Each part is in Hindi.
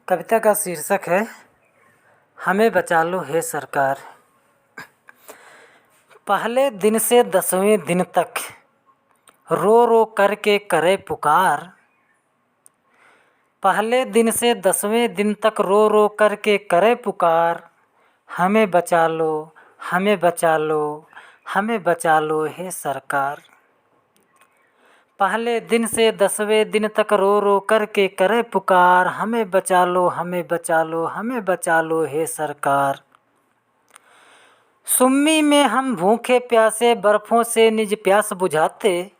कविता का शीर्षक है हमें बचा लो हे सरकार। पहले दिन से 10वें दिन तक रो रो करके करे पुकार। पहले दिन से 10वें दिन तक रो रो करके करे पुकार। हमें बचा लो, हमें बचा लो, हमें बचा लो हे सरकार। पहले दिन से 10वें दिन तक रो रो करके करे पुकार। हमें बचा लो, हमें बचा लो, हमें बचा लो हे सरकार। सुम्मी में हम भूखे प्यासे बर्फ़ों से निज प्यास बुझाते।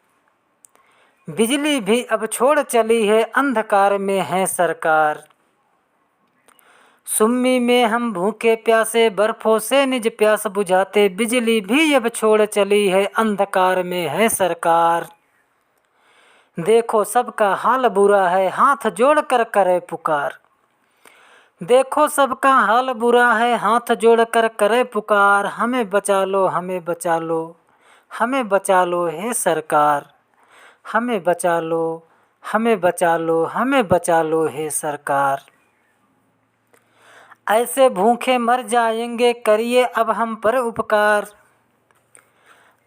बिजली भी अब छोड़ चली है अंधकार में है सरकार। सुम्मी में हम भूखे प्यासे बर्फ़ों से निज प्यास बुझाते। बिजली भी अब छोड़ चली है अंधकार में है सरकार। देखो सबका हाल बुरा है हाथ जोड़ कर करे पुकार। देखो सबका हाल बुरा है हाथ जोड़ कर करे पुकार। हमें बचा लो, हमें बचा लो, हमें बचा लो हे सरकार। हमें बचा लो, हमें बचा लो, हमें बचा लो हे सरकार। ऐसे भूखे मर जाएंगे करिए अब हम पर उपकार।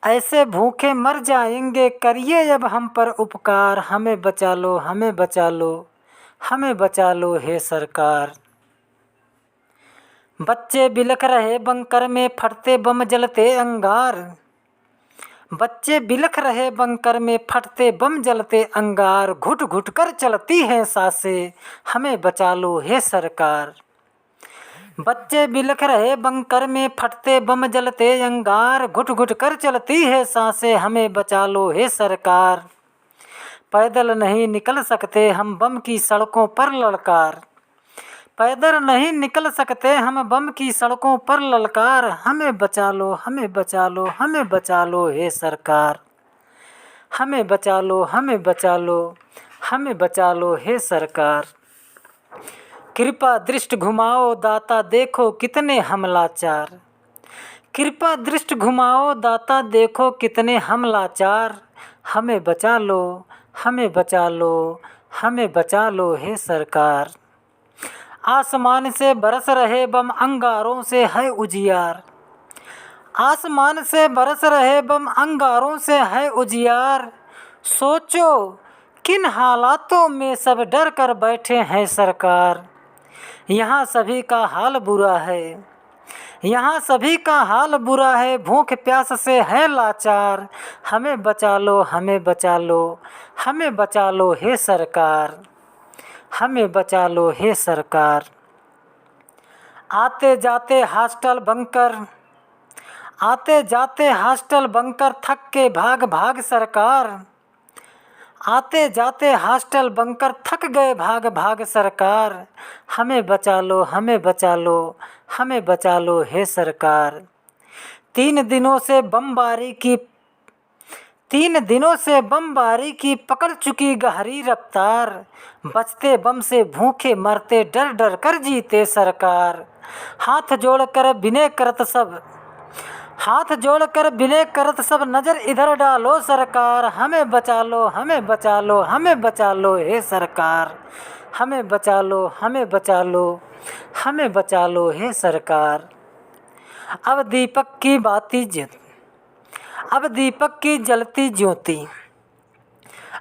ऐसे भूखे मर जाएंगे करिए अब हम पर उपकार। हमें बचा लो, हमें बचा लो, हमें बचा लो हे सरकार। बच्चे बिलख रहे बंकर में फटते बम जलते अंगार। बच्चे बिलख रहे बंकर में फटते बम जलते अंगार। घुट घुट कर चलती हैं सांसें हमें बचा लो हे सरकार। बच्चे बिलख रहे बंकर में फटते बम जलते अंगार। घुट घुट कर चलती है सांसें हमें बचा लो हे सरकार। पैदल नहीं निकल सकते हम बम की सड़कों पर ललकार। पैदल नहीं निकल सकते हम बम की सड़कों पर ललकार। हमें बचा लो, हमें बचा लो, हमें बचा लो हे सरकार। हमें बचा लो, हमें बचा लो, हमें बचा लो हे सरकार। कृपा दृष्टि घुमाओ दाता देखो कितने हम लाचार। कृपा दृष्टि घुमाओ दाता देखो कितने हम लाचार। हमें बचा लो, हमें बचा लो, हमें बचा लो हे सरकार। आसमान से बरस रहे बम अंगारों से है उजियार। आसमान से बरस रहे बम अंगारों से है उजियार। सोचो किन हालातों में सब डर कर बैठे हैं सरकार। यहाँ सभी का हाल बुरा है, यहाँ सभी का हाल बुरा है। भूख प्यास से है लाचार। हमें बचा लो, हमें बचा लो, हमें बचा लो हे सरकार। हमें बचा लो हे सरकार। आते जाते हॉस्टल बंकर, आते जाते हॉस्टल बंकर थक के भाग भाग सरकार। आते जाते हॉस्टल बंकर थक गए भाग भाग सरकार। हमें बचा लो, हमें बचा लो, हमें बचा लो हे सरकार। 3 दिनों से बमबारी की पकड़ चुकी गहरी रफ्तार। बचते बम से भूखे मरते डर डर कर जीते सरकार। हाथ जोड़कर विनय करत सब, हाथ जोड़कर विनय करत सब नज़र इधर डालो सरकार। हमें बचा लो, हमें बचा लो, हमें बचा लो हे सरकार। हमें बचा लो, हमें बचा लो, हमें बचा लो हे सरकार। अब दीपक की बाती ज्योति, अब दीपक की जलती ज्योति,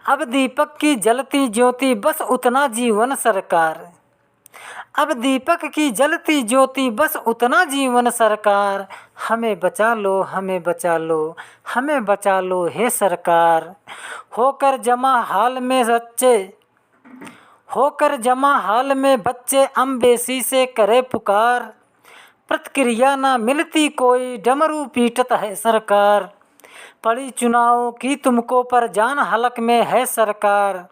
अब दीपक की जलती ज्योति बस उतना जीवन सरकार। अब दीपक की जलती ज्योति बस उतना जीवन सरकार। हमें बचा लो, हमें बचा लो, हमें बचा लो हे सरकार। होकर जमा हाल में बच्चे, होकर जमा हाल में बच्चे अम्बेसी से करे पुकार। प्रतिक्रिया ना मिलती कोई डमरू पीटत है सरकार। पड़ी चुनावों की तुमको पर जान हलक में है सरकार।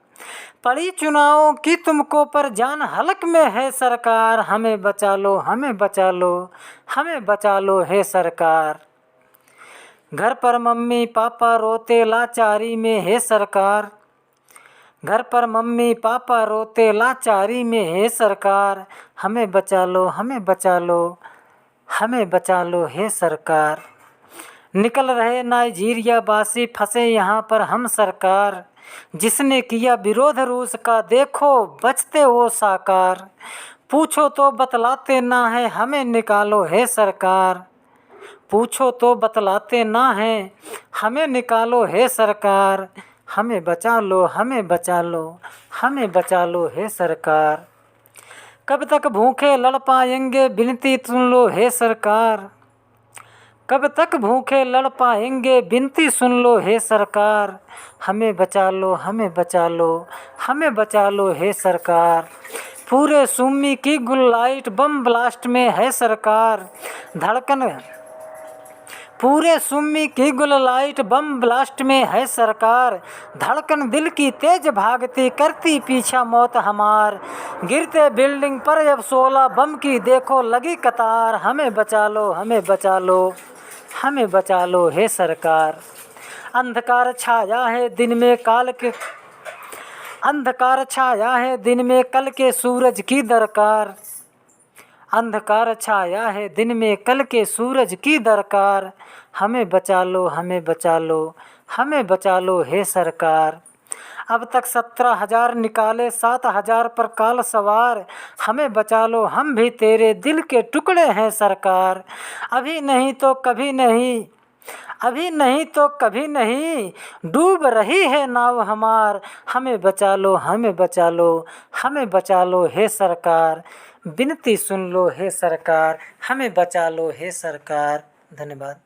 पड़ी चुनावों की तुमको पर जान हलक में है सरकार। हमें बचा लो, हमें बचा लो, हमें बचा लो हे सरकार। घर पर मम्मी पापा रोते लाचारी में है सरकार। घर पर मम्मी पापा रोते लाचारी में है सरकार। हमें बचा लो, हमें बचा लो, हमें बचा लो हे सरकार। निकल रहे नाइजीरिया वासी फंसे यहाँ पर हम सरकार। जिसने किया विरोध रूस का देखो बचते वो साकार। पूछो तो बतलाते ना है, हमें निकालो हे सरकार। पूछो तो बतलाते ना है, हमें निकालो हे सरकार। हमें बचा लो, हमें बचा लो, हमें बचा लो हे सरकार। कब तक भूखे लड़ पाएंगे, विनती सुन लो हे सरकार। कब तक भूखे लड़ पाएंगे, विनती सुन लो हे सरकार। हमें बचा लो, हमें बचा लो, हमें बचा लो हे सरकार। पूरे सुम्मी की गुलाइट बम ब्लास्ट में है सरकार। धड़कन पूरे सुम्मी की गुलाइट बम ब्लास्ट में है सरकार। धड़कन दिल की तेज भागती करती पीछा मौत हमार। गिरते बिल्डिंग पर अब 16 बम की देखो लगी कतार। हमें बचा लो, हमें बचा लो, हमें बचा लो हे सरकार। अंधकार छाया है दिन में काल के अंधकार छाया है दिन में कल के सूरज की दरकार। अंधकार छाया है दिन में कल के सूरज की दरकार। हमें बचा लो, हमें बचा लो, हमें बचा लो हे सरकार। अब तक 17,000 निकाले, 7,000 पर काल सवार। हमें बचा लो, हम भी तेरे दिल के टुकड़े हैं सरकार। अभी नहीं तो कभी नहीं, अभी नहीं तो कभी नहीं, डूब रही है नाव हमार। हमें बचा लो, हमें बचा लो, हमें बचा लो हे सरकार। विनती सुन लो हे सरकार, हमें बचा लो हे सरकार। धन्यवाद।